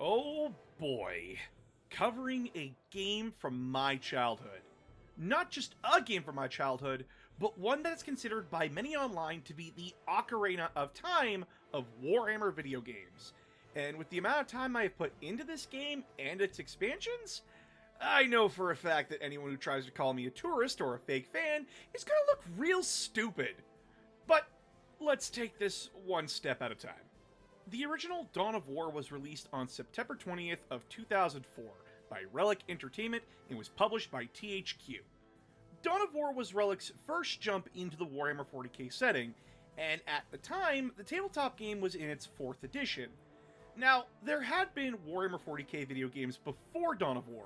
Oh boy. Covering a game from my childhood. Not just a game from my childhood, but one that's considered by many online to be the Ocarina of Time of Warhammer video games. And with the amount of time I have put into this game and its expansions, I know for a fact that anyone who tries to call me a tourist or a fake fan is gonna look real stupid. But let's take this one step at a time. The original Dawn of War was released on September 20th of 2004 by Relic Entertainment and was published by THQ. Dawn of War was Relic's first jump into the Warhammer 40k setting, and at the time, the tabletop game was in its 4th edition. Now, there had been Warhammer 40k video games before Dawn of War,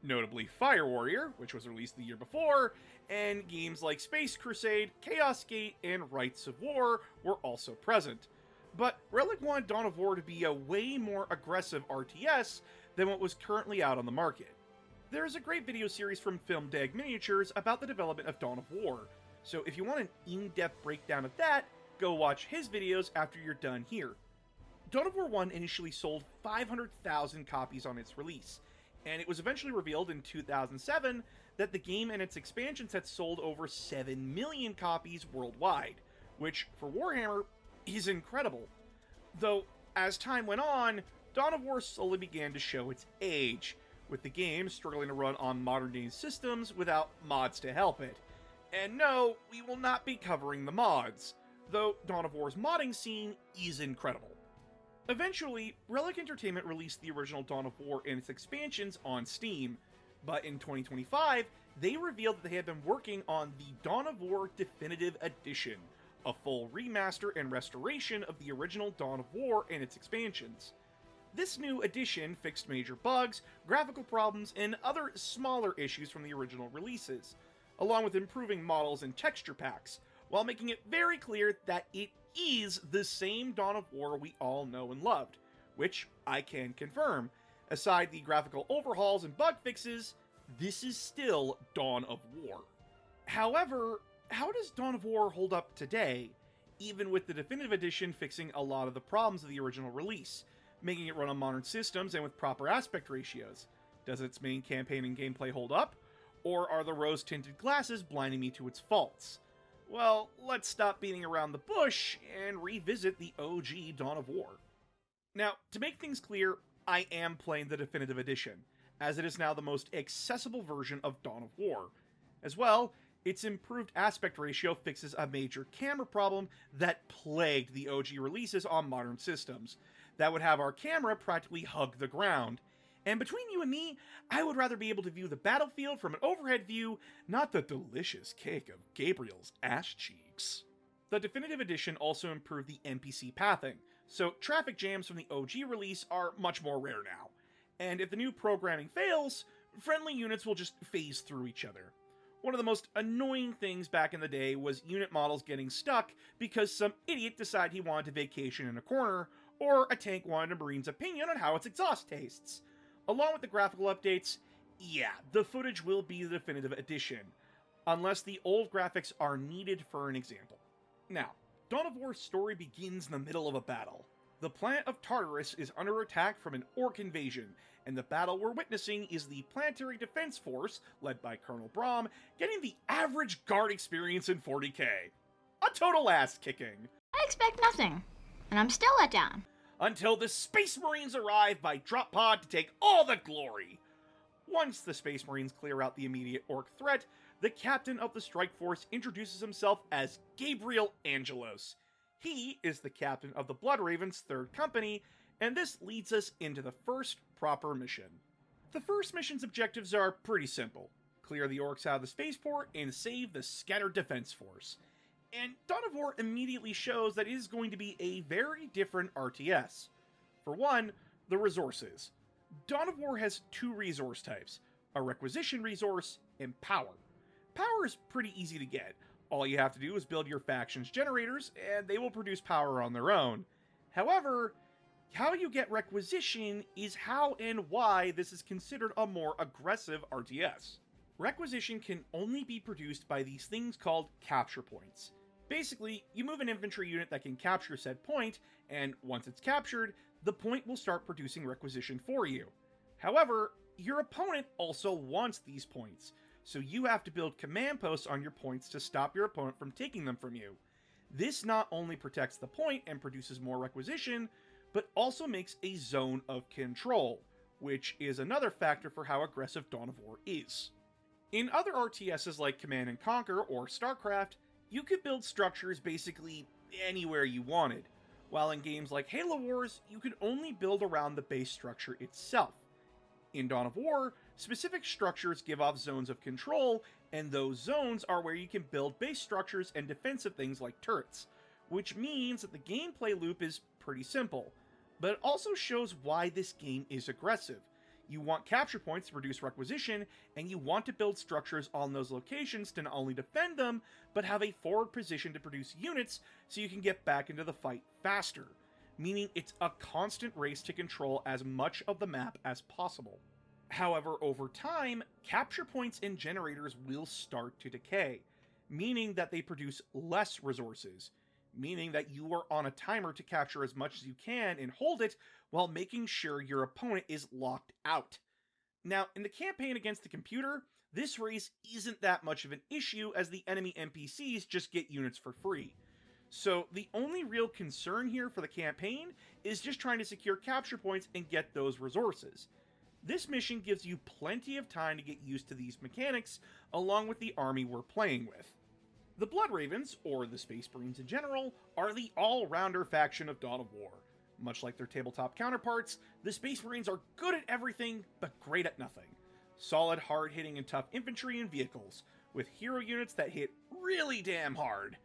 notably Fire Warrior, which was released the year before, and games like Space Crusade, Chaos Gate, and Rights of War were also present. But Relic wanted Dawn of War to be a way more aggressive RTS than what was currently out on the market. There is a great video series from Film Dag Miniatures about the development of Dawn of War, so if you want an in-depth breakdown of that, go watch his videos after you're done here. Dawn of War 1 initially sold 500,000 copies on its release, and it was eventually revealed in 2007 that the game and its expansions had sold over 7 million copies worldwide, which, for Warhammer, is incredible. Though, as time went on, Dawn of War slowly began to show its age, with the game struggling to run on modern-day systems without mods to help it. And no, we will not be covering the mods, though Dawn of War's modding scene is incredible. Eventually, Relic Entertainment released the original Dawn of War and its expansions on Steam, but in 2025, they revealed that they had been working on the Dawn of War Definitive Edition, a full remaster and restoration of the original Dawn of War and its expansions. This new edition fixed major bugs, graphical problems, and other smaller issues from the original releases, along with improving models and texture packs, while making it very clear that it is the same Dawn of War we all know and loved, which I can confirm. Aside the graphical overhauls and bug fixes, this is still Dawn of War. However, how does Dawn of War hold up today, even with the Definitive Edition fixing a lot of the problems of the original release, making it run on modern systems and with proper aspect ratios? Does its main campaign and gameplay hold up? Or are the rose-tinted glasses blinding me to its faults? Well, let's stop beating around the bush and revisit the OG Dawn of War. Now, to make things clear, I am playing the Definitive Edition, as it is now the most accessible version of Dawn of War. As well, its improved aspect ratio fixes a major camera problem that plagued the OG releases on modern systems, that would have our camera practically hug the ground. And between you and me, I would rather be able to view the battlefield from an overhead view, not the delicious cake of Gabriel's ass cheeks. The Definitive Edition also improved the NPC pathing, so traffic jams from the OG release are much more rare now. And if the new programming fails, friendly units will just phase through each other. One of the most annoying things back in the day was unit models getting stuck because some idiot decided he wanted to vacation in a corner, or a tank wanted a marine's opinion on how its exhaust tastes. Along with the graphical updates, yeah, the footage will be the Definitive Edition, unless the old graphics are needed for an example. Now, Dawn of War's story begins in the middle of a battle. The planet of Tartarus is under attack from an orc invasion, and the battle we're witnessing is the Planetary Defense Force, led by Colonel Brahm, getting the average guard experience in 40k. A total ass-kicking. I expect nothing, and I'm still let down. Until the Space Marines arrive by drop pod to take all the glory. Once the Space Marines clear out the immediate orc threat, the captain of the strike force introduces himself as Gabriel Angelos. He is the captain of the Blood Ravens' 3rd Company, and this leads us into the first proper mission. The first mission's objectives are pretty simple. Clear the orcs out of the spaceport and save the scattered defense force. And Dawn of War immediately shows that it is going to be a very different RTS. For one, the resources. Dawn of War has 2 resource types, a requisition resource and power. Power is pretty easy to get. All you have to do is build your faction's generators, and they will produce power on their own. However, how you get requisition is how and why this is considered a more aggressive RTS. Requisition can only be produced by these things called capture points. Basically, you move an infantry unit that can capture said point, and once it's captured, the point will start producing requisition for you. However, your opponent also wants these points, so you have to build command posts on your points to stop your opponent from taking them from you. This not only protects the point and produces more requisition, but also makes a zone of control, which is another factor for how aggressive Dawn of War is. In other RTSs like Command & Conquer or StarCraft, you could build structures basically anywhere you wanted, while in games like Halo Wars, you could only build around the base structure itself. In Dawn of War, specific structures give off zones of control, and those zones are where you can build base structures and defensive things like turrets, which means that the gameplay loop is pretty simple, but it also shows why this game is aggressive. You want capture points to produce requisition, and you want to build structures on those locations to not only defend them, but have a forward position to produce units so you can get back into the fight faster, meaning it's a constant race to control as much of the map as possible. However, over time, capture points and generators will start to decay, meaning that they produce less resources, meaning that you are on a timer to capture as much as you can and hold it while making sure your opponent is locked out. Now, in the campaign against the computer, this race isn't that much of an issue as the enemy NPCs just get units for free. So the only real concern here for the campaign is just trying to secure capture points and get those resources. This mission gives you plenty of time to get used to these mechanics, along with the army we're playing with. The Blood Ravens, or the Space Marines in general, are the all-rounder faction of Dawn of War. Much like their tabletop counterparts, the Space Marines are good at everything, but great at nothing. Solid, hard-hitting, and tough infantry and vehicles, with hero units that hit really damn hard.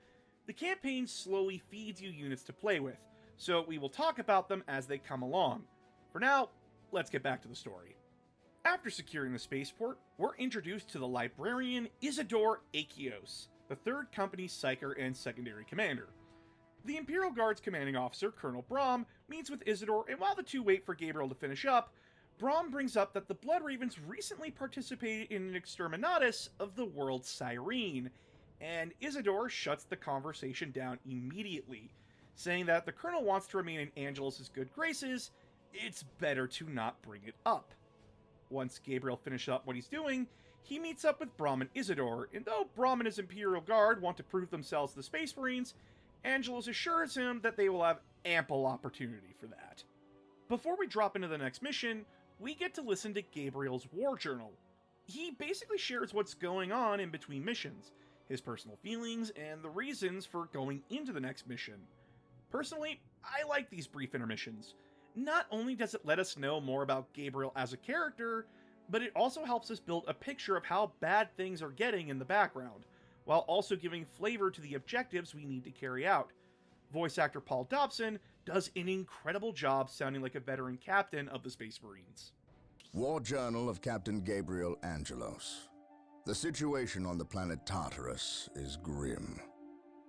The campaign slowly feeds you units to play with, so we will talk about them as they come along. For now, let's get back to the story. After securing the spaceport, we're introduced to the librarian Isidore Achios, the third company's psyker and secondary commander. The Imperial Guard's commanding officer, Colonel Brahm, meets with Isidore, and while the two wait for Gabriel to finish up, Brahm brings up that the Blood Ravens recently participated in an exterminatus of the world Cyrene, and Isidore shuts the conversation down immediately, saying that if the Colonel wants to remain in Angelos' good graces, it's better to not bring it up. Once Gabriel finishes up what he's doing, he meets up with Brahm and Isidore, and though Brahm and his Imperial Guard want to prove themselves to the Space Marines, Angelos assures him that they will have ample opportunity for that. Before we drop into the next mission, we get to listen to Gabriel's war journal. He basically shares what's going on in between missions, his personal feelings, and the reasons for going into the next mission. Personally, I like these brief intermissions. Not only does it let us know more about Gabriel as a character, but it also helps us build a picture of how bad things are getting in the background, while also giving flavor to the objectives we need to carry out. Voice actor Paul Dobson does an incredible job sounding like a veteran captain of the Space Marines. War Journal of Captain Gabriel Angelos. The situation on the planet Tartarus is grim.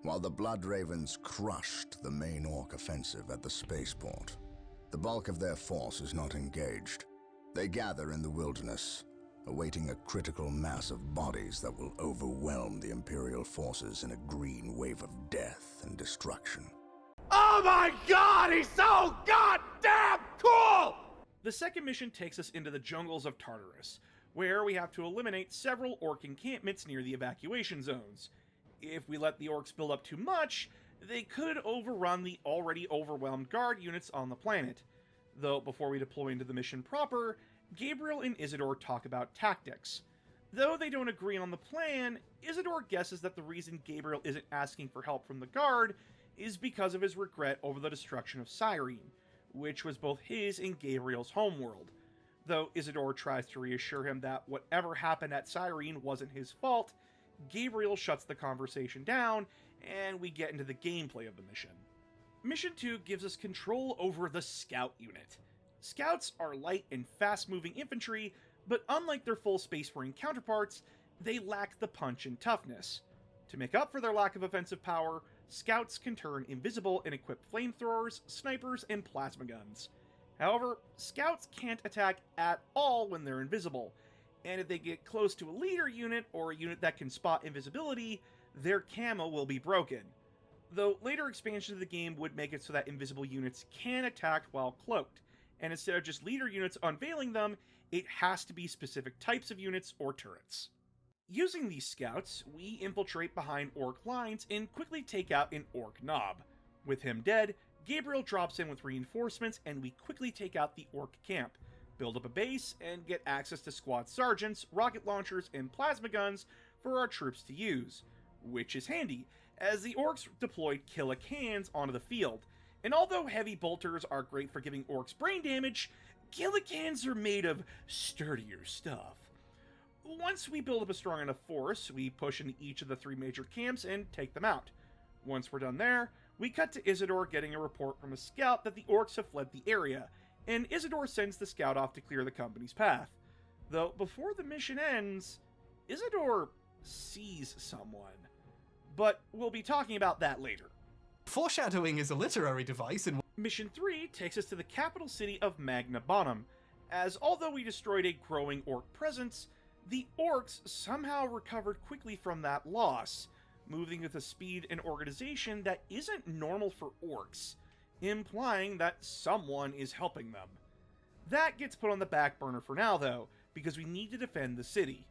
While the Blood Ravens crushed the main Orc offensive at the spaceport, the bulk of their force is not engaged. They gather in the wilderness, awaiting a critical mass of bodies that will overwhelm the Imperial forces in a green wave of death and destruction. Oh my god, he's so goddamn cool! The second mission takes us into the jungles of Tartarus, where we have to eliminate several Orc encampments near the evacuation zones. If we let the Orcs build up too much, they could overrun the already overwhelmed guard units on the planet. Though before we deploy into the mission proper, Gabriel and Isidore talk about tactics. Though they don't agree on the plan, Isidore guesses that the reason Gabriel isn't asking for help from the guard is because of his regret over the destruction of Cyrene, which was both his and Gabriel's homeworld. Though Isidore tries to reassure him that whatever happened at Cyrene wasn't his fault, Gabriel shuts the conversation down, and we get into the gameplay of the mission. Mission 2 gives us control over the Scout unit. Scouts are light and fast-moving infantry, but unlike their full Space Marine counterparts, they lack the punch and toughness. To make up for their lack of offensive power, Scouts can turn invisible and equip flamethrowers, snipers, and plasma guns. However, Scouts can't attack at all when they're invisible, and if they get close to a leader unit or a unit that can spot invisibility, their camo will be broken. though later expansions of the game would make it so that invisible units can attack while cloaked, and instead of just leader units unveiling them, it has to be specific types of units or turrets. Using these scouts, we infiltrate behind orc lines and quickly take out an orc nob. With him dead, Gabriel drops in with reinforcements and we quickly take out the orc camp, build up a base, and get access to squad sergeants, rocket launchers, and plasma guns for our troops to use, which is handy, as the orcs deployed killer cans onto the field, and although heavy bolters are great for giving orcs brain damage, killer cans are made of sturdier stuff. Once we build up a strong enough force, we push into each of the 3 major camps and take them out. Once we're done there, we cut to Isidore getting a report from a scout that the orcs have fled the area, and Isidore sends the scout off to clear the company's path. Though before the mission ends, Isidore sees someone. But we'll be talking about that later. Foreshadowing is a literary device in... Mission 3 takes us to the capital city of Magna Bonum, as although we destroyed a growing orc presence, the orcs somehow recovered quickly from that loss, moving with a speed and organization that isn't normal for orcs, implying that someone is helping them. That gets put on the back burner for now though, because we need to defend the city.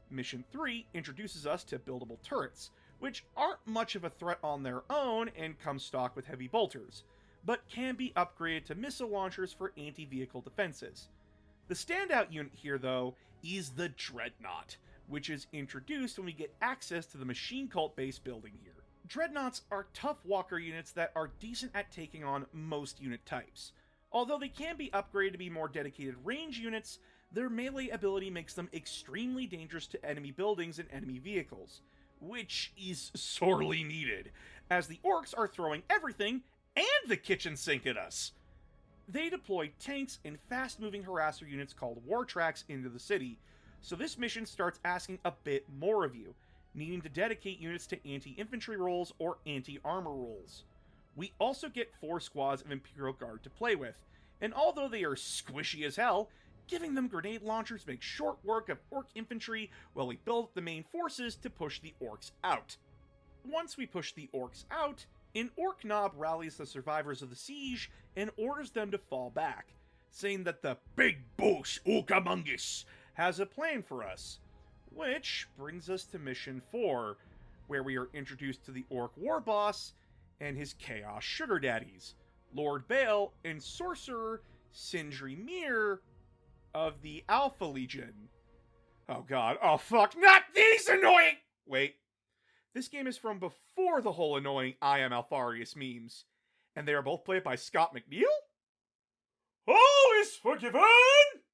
Mission 3 introduces us to buildable turrets, which aren't much of a threat on their own and come stocked with heavy bolters, but can be upgraded to missile launchers for anti-vehicle defenses. The standout unit here though is the Dreadnought, which is introduced when we get access to the machine cult base building here. Dreadnoughts are tough walker units that are decent at taking on most unit types. Although they can be upgraded to be more dedicated range units, their melee ability makes them extremely dangerous to enemy buildings and enemy vehicles, which is sorely needed, as the orcs are throwing everything and the kitchen sink at us. They deploy tanks and fast-moving harasser units called war tracks into the city, so this mission starts asking a bit more of you, needing to dedicate units to anti-infantry roles or anti-armor roles. We also get 4 squads of Imperial Guard to play with, and although they are squishy as hell, giving them grenade launchers makes short work of orc infantry while we build up the main forces to push the orcs out. Once we push the orcs out, an orc nob rallies the survivors of the siege and orders them to fall back, saying that the big boss Orcamungus has a plan for us. Which brings us to Mission 4, where we are introduced to the orc war boss and his chaos sugar daddies, Lord Bale and sorcerer Sindri Mir of the Alpha Legion. Oh god, oh fuck, not these annoying! Wait, this game is from before the whole annoying I am Alfarius memes, and they are both played by Scott McNeil? All is forgiven!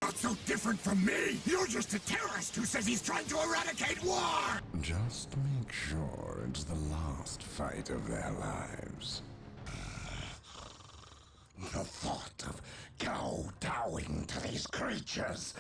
Not so different from me! You're just a terrorist who says he's trying to eradicate war! Just make sure it's the last fight of their lives. The thought of kowtowing to these creatures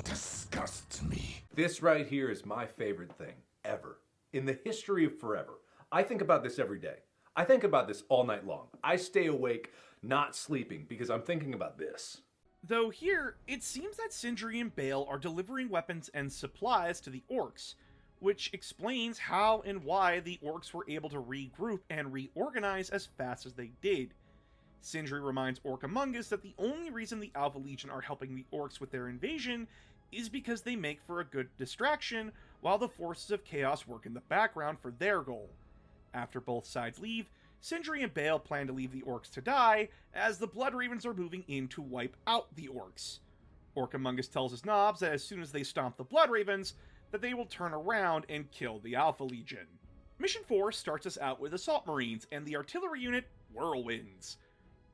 disgusts me. This right here is my favorite thing, ever. In the history of forever. I think about this every day. I think about this all night long. I stay awake, not sleeping, because I'm thinking about this. Though here, it seems that Sindri and Bale are delivering weapons and supplies to the orcs, which explains how and why the orcs were able to regroup and reorganize as fast as they did. Sindri reminds Orcamungus that the only reason the Alpha Legion are helping the orcs with their invasion is because they make for a good distraction while the forces of chaos work in the background for their goal. After both sides leave, Sindri and Bale plan to leave the orcs to die, as the Blood Ravens are moving in to wipe out the orcs. Orcamungus tells his knobs that as soon as they stomp the Blood Ravens, that they will turn around and kill the Alpha Legion. Mission 4 starts us out with Assault Marines and the artillery unit, Whirlwinds.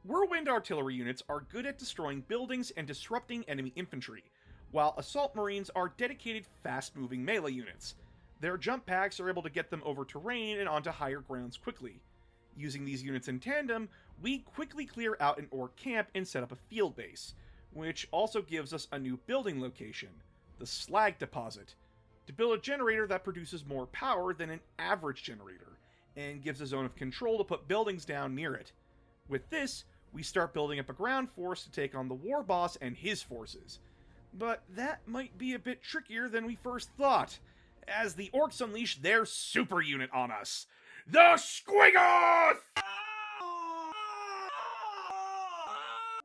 Whirlwind artillery units are good at destroying buildings and disrupting enemy infantry, while Assault Marines are dedicated fast-moving melee units. Their jump packs are able to get them over terrain and onto higher grounds quickly. Using these units in tandem, we quickly clear out an orc camp and set up a field base, which also gives us a new building location, the Slag Deposit, to build a generator that produces more power than an average generator, and gives a zone of control to put buildings down near it. With this, we start building up a ground force to take on the war boss and his forces. But that might be a bit trickier than we first thought, as the orcs unleash their super unit on us. the Squiggoth!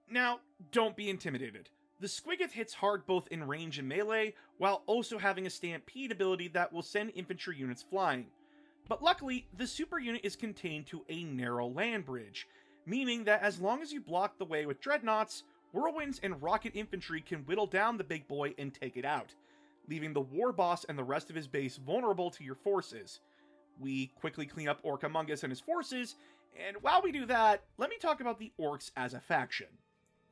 Now, don't be intimidated. The Squiggoth hits hard both in range and melee, while also having a stampede ability that will send infantry units flying. But luckily, the super unit is contained to a narrow land bridge, meaning that as long as you block the way with dreadnoughts, whirlwinds and rocket infantry can whittle down the big boy and take it out, leaving the war boss and the rest of his base vulnerable to your forces. We quickly clean up Orcamungus and his forces, and while we do that, let me talk about the Orcs as a faction.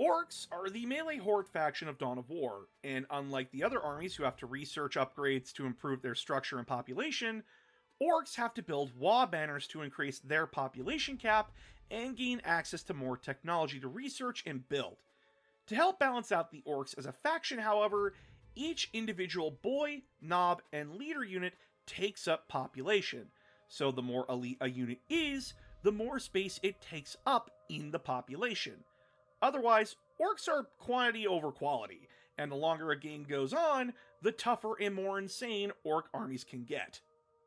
Orcs are the melee horde faction of Dawn of War, and unlike the other armies who have to research upgrades to improve their structure and population, Orcs have to build WA banners to increase their population cap and gain access to more technology to research and build. To help balance out the Orcs as a faction, however, each individual boy, knob, and leader unit takes up population, so the more elite a unit is, the more space it takes up in the population. Otherwise, Orcs are quantity over quality, and the longer a game goes on, the tougher and more insane Orc armies can get.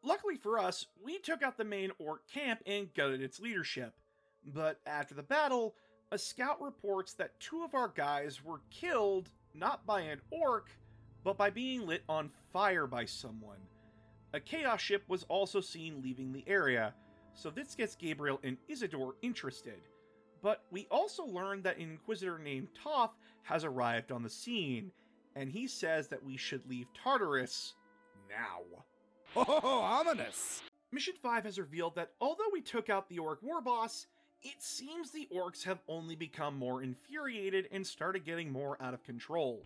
Luckily for us, we took out the main Orc camp and gutted its leadership, but after the battle, a scout reports that 2 of our guys were killed not by an Orc, but by being lit on fire by someone. A Chaos ship was also seen leaving the area, so this gets Gabriel and Isidore interested. But we also learned that an Inquisitor named Toph has arrived on the scene, and he says that we should leave Tartarus now. Oh, ominous! Mission 5 has revealed that although we took out the Orc war boss, it seems the Orcs have only become more infuriated and started getting more out of control,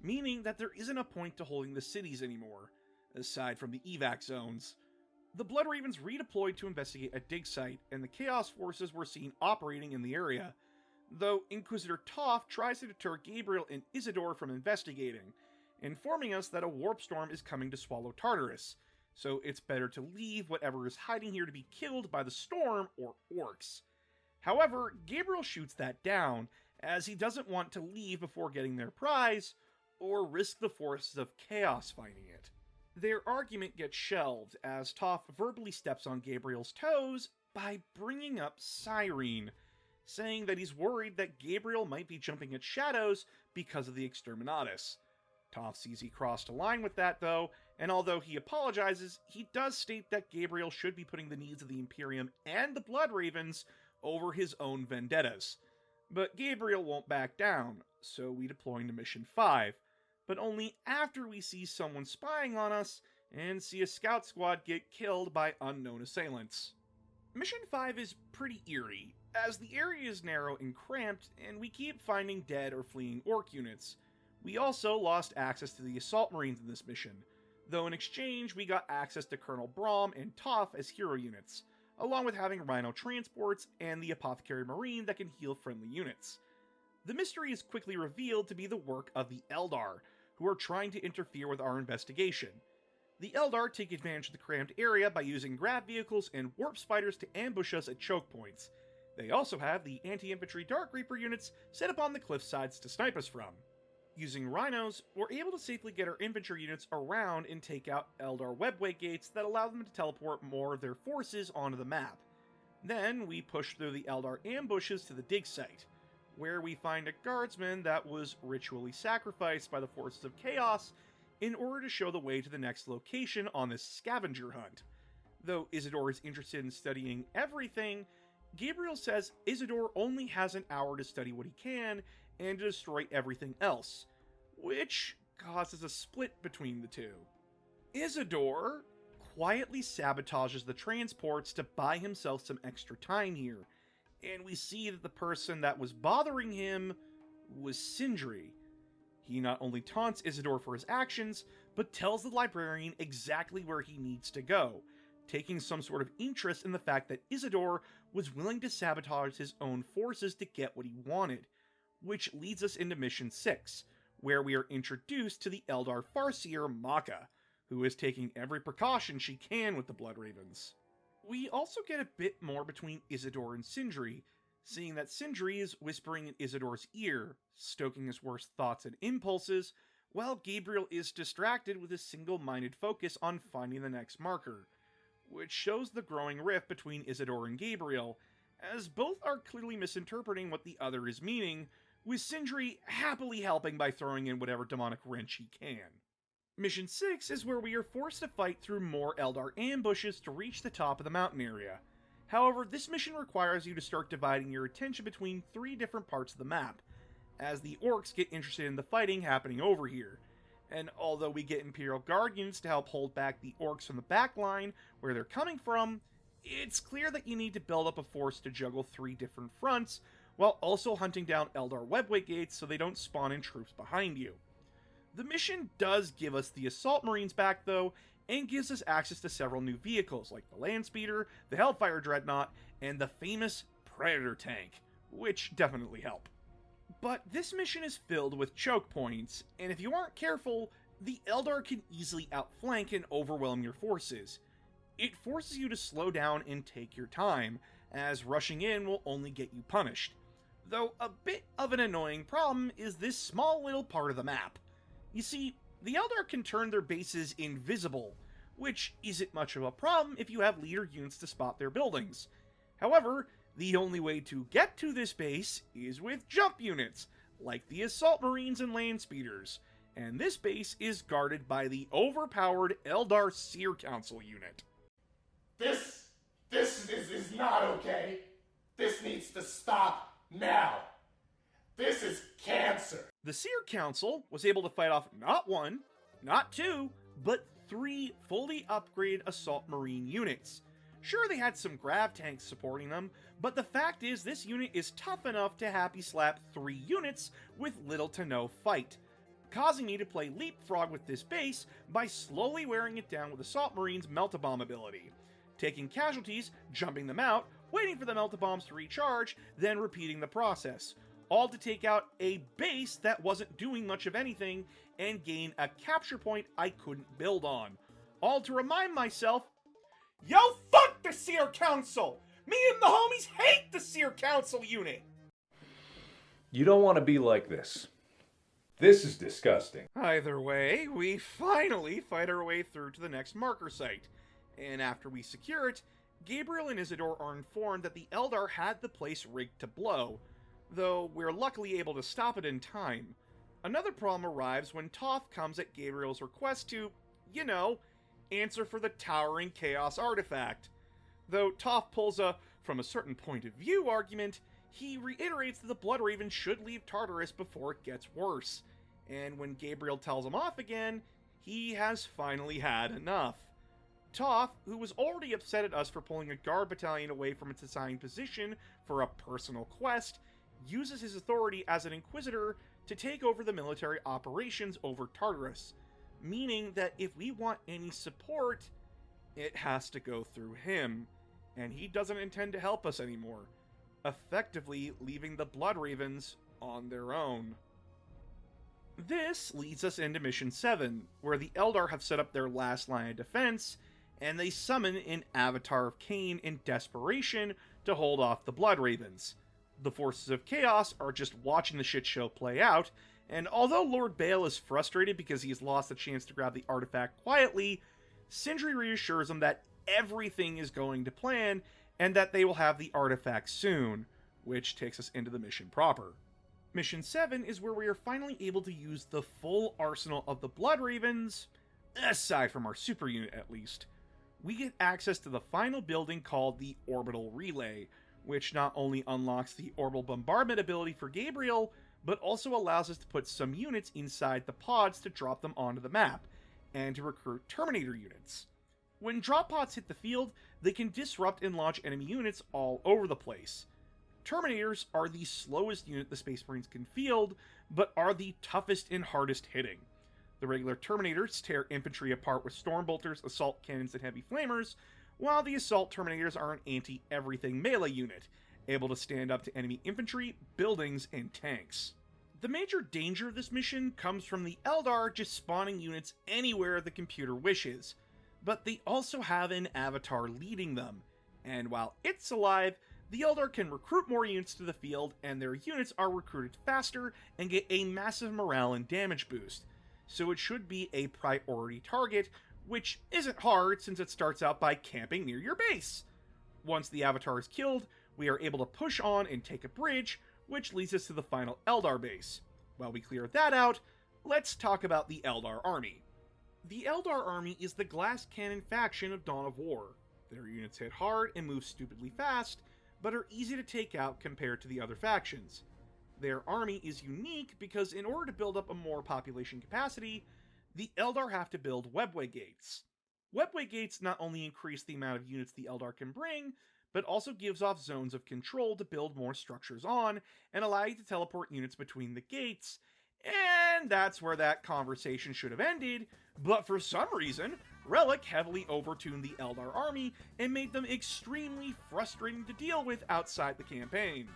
meaning that there isn't a point to holding the cities anymore, aside from the evac zones. The Blood Ravens redeployed to investigate a dig site, and the Chaos forces were seen operating in the area, though Inquisitor Toph tries to deter Gabriel and Isidore from investigating, informing us that a warp storm is coming to swallow Tartarus, so it's better to leave whatever is hiding here to be killed by the storm or Orcs. However, Gabriel shoots that down, as he doesn't want to leave before getting their prize, or risk the forces of Chaos finding it. Their argument gets shelved as Toph verbally steps on Gabriel's toes by bringing up Cyrene, saying that he's worried that Gabriel might be jumping at shadows because of the Exterminatus. Toph sees he crossed a line with that, though, and although he apologizes, he does state that Gabriel should be putting the needs of the Imperium and the Blood Ravens over his own vendettas. But Gabriel won't back down, so we deploy into Mission 5, but only after we see someone spying on us and see a scout squad get killed by unknown assailants. Mission 5 is pretty eerie, as the area is narrow and cramped, and we keep finding dead or fleeing Orc units. We also lost access to the Assault Marines in this mission, though in exchange we got access to Colonel Braum and Toph as hero units, along with having Rhino transports and the Apothecary Marine that can heal friendly units. The mystery is quickly revealed to be the work of the Eldar, who are trying to interfere with our investigation. The Eldar take advantage of the cramped area by using grav vehicles and warp spiders to ambush us at choke points. They also have the anti-infantry Dark Reaper units set up on the cliff sides to snipe us from. Using rhinos, we're able to safely get our infantry units around and take out Eldar webway gates that allow them to teleport more of their forces onto the map. Then we push through the Eldar ambushes to the dig site, where we find a guardsman that was ritually sacrificed by the forces of Chaos in order to show the way to the next location on this scavenger hunt. Though Isidore is interested in studying everything, Gabriel says Isidore only has an hour to study what he can and to destroy everything else, which causes a split between the two. Isidore quietly sabotages the transports to buy himself some extra time here, and we see that the person that was bothering him was Sindri. He not only taunts Isidore for his actions, but tells the librarian exactly where he needs to go, taking some sort of interest in the fact that Isidore was willing to sabotage his own forces to get what he wanted, which leads us into Mission 6, where we are introduced to the Eldar Farseer Maka, who is taking every precaution she can with the Blood Ravens. We also get a bit more between Isidore and Sindri, seeing that Sindri is whispering in Isidore's ear, stoking his worst thoughts and impulses, while Gabriel is distracted with a single-minded focus on finding the next marker, which shows the growing rift between Isidore and Gabriel, as both are clearly misinterpreting what the other is meaning, with Sindri happily helping by throwing in whatever demonic wrench he can. Mission 6 is where we are forced to fight through more Eldar ambushes to reach the top of the mountain area. However, this mission requires you to start dividing your attention between 3 different parts of the map, as the orcs get interested in the fighting happening over here. And although we get Imperial Guard units to help hold back the orcs from the back line where they're coming from, it's clear that you need to build up a force to juggle 3 different fronts, while also hunting down Eldar webway gates so they don't spawn in troops behind you. The mission does give us the Assault Marines back though, and gives us access to several new vehicles like the Landspeeder, the Hellfire Dreadnought, and the famous Predator tank, which definitely help. But this mission is filled with choke points, and if you aren't careful, the Eldar can easily outflank and overwhelm your forces. It forces you to slow down and take your time, as rushing in will only get you punished. Though a bit of an annoying problem is this small little part of the map. You see, the Eldar can turn their bases invisible, which isn't much of a problem if you have leader units to spot their buildings. However, the only way to get to this base is with jump units, like the Assault Marines and Landspeeders, and this base is guarded by the overpowered Eldar Seer Council unit. This is not okay. This needs to stop now. This is cancer. The Seer Council was able to fight off not 1, not 2, but 3 fully upgraded Assault Marine units. Sure, they had some grav tanks supporting them, but the fact is this unit is tough enough to happy slap 3 units with little to no fight, causing me to play leapfrog with this base by slowly wearing it down with Assault Marine's melt-a-bomb ability, taking casualties, jumping them out, waiting for the melt-a-bombs to recharge, then repeating the process, all to take out a base that wasn't doing much of anything and gain a capture point I couldn't build on, all to remind myself, yo, fuck the Seer Council! Me and the homies hate the Seer Council unit! You don't want to be like this. This is disgusting. Either way, we finally fight our way through to the next marker site, and after we secure it, Gabriel and Isidore are informed that the Eldar had the place rigged to blow, though we're luckily able to stop it in time. Another problem arrives when Toph comes at Gabriel's request to, answer for the towering Chaos artifact. Though Toph pulls a from a certain point of view argument, he reiterates that the Blood Raven should leave Tartarus before it gets worse, and when Gabriel tells him off again, he has finally had enough. Toph, who was already upset at us for pulling a guard battalion away from its assigned position for a personal quest, uses his authority as an Inquisitor to take over the military operations over Tartarus, meaning that if we want any support, it has to go through him, and he doesn't intend to help us anymore, effectively leaving the Blood Ravens on their own. This leads us into Mission 7, where the Eldar have set up their last line of defense, and they summon an Avatar of Cain in desperation to hold off the Blood Ravens. The forces of Chaos are just watching the shit show play out, and although Lord Bael is frustrated because he has lost the chance to grab the artifact quietly, Sindri reassures him that everything is going to plan, and that they will have the artifact soon, which takes us into the mission proper. Mission 7 is where we are finally able to use the full arsenal of the Blood Ravens, aside from our super unit at least. We get access to the final building called the Orbital Relay, which not only unlocks the orbital bombardment ability for Gabriel, but also allows us to put some units inside the pods to drop them onto the map, and to recruit Terminator units. When drop pods hit the field, they can disrupt and launch enemy units all over the place. Terminators are the slowest unit the Space Marines can field, but are the toughest and hardest hitting. The regular Terminators tear infantry apart with Stormbolters, assault cannons, and heavy flamers, while the Assault Terminators are an anti-everything melee unit, able to stand up to enemy infantry, buildings, and tanks. The major danger of this mission comes from the Eldar just spawning units anywhere the computer wishes, but they also have an avatar leading them, and while it's alive, the Eldar can recruit more units to the field, and their units are recruited faster and get a massive morale and damage boost, so it should be a priority target, which isn't hard since it starts out by camping near your base. Once the Avatar is killed, we are able to push on and take a bridge, which leads us to the final Eldar base. While we clear that out, let's talk about the Eldar army. The Eldar army is the glass cannon faction of Dawn of War. Their units hit hard and move stupidly fast, but are easy to take out compared to the other factions. Their army is unique because in order to build up a more population capacity, the Eldar have to build webway gates. Webway gates not only increase the amount of units the Eldar can bring, but also gives off zones of control to build more structures on and allow you to teleport units between the gates. And that's where that conversation should have ended, but for some reason, Relic heavily overtuned the Eldar army and made them extremely frustrating to deal with outside the campaign.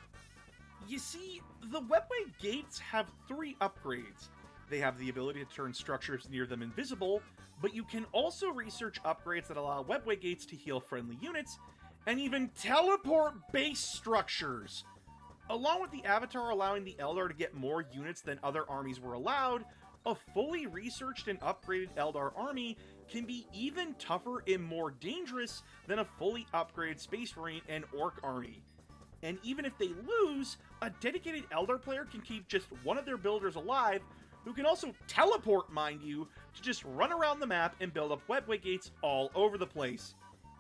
You see, the webway gates have 3 upgrades. They have the ability to turn structures near them invisible, but you can also research upgrades that allow webway gates to heal friendly units, and even teleport base structures. Along with the Avatar allowing the Eldar to get more units than other armies were allowed, a fully researched and upgraded Eldar army can be even tougher and more dangerous than a fully upgraded Space Marine and Orc army. And even if they lose, a dedicated Eldar player can keep just one of their builders alive, who can also teleport, mind you, to just run around the map and build up webway gates all over the place,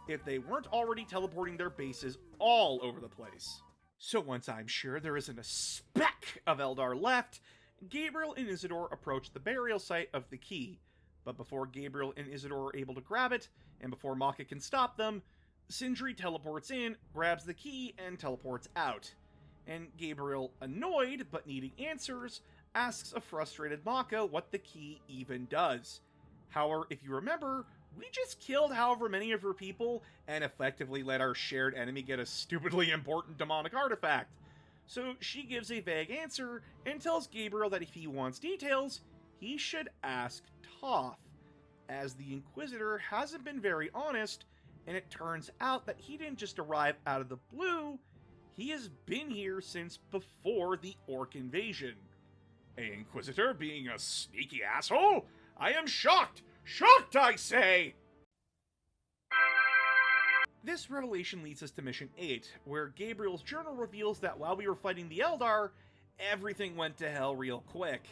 if they weren't already teleporting their bases all over the place. So once I'm sure there isn't a speck of Eldar left, Gabriel and Isidore approach the burial site of the key. But before Gabriel and Isidore are able to grab it, and before Maka can stop them, Sindri teleports in, grabs the key, and teleports out. And Gabriel, annoyed but needing answers, asks a frustrated Maka what the key even does. However, if you remember, we just killed however many of her people and effectively let our shared enemy get a stupidly important demonic artifact. So she gives a vague answer and tells Gabriel that if he wants details, he should ask Toph, as the Inquisitor hasn't been very honest, and it turns out that he didn't just arrive out of the blue, he has been here since before the Orc invasion. A Inquisitor being a sneaky asshole? I am shocked! Shocked, I say! This revelation leads us to Mission 8, where Gabriel's journal reveals that while we were fighting the Eldar, everything went to hell real quick.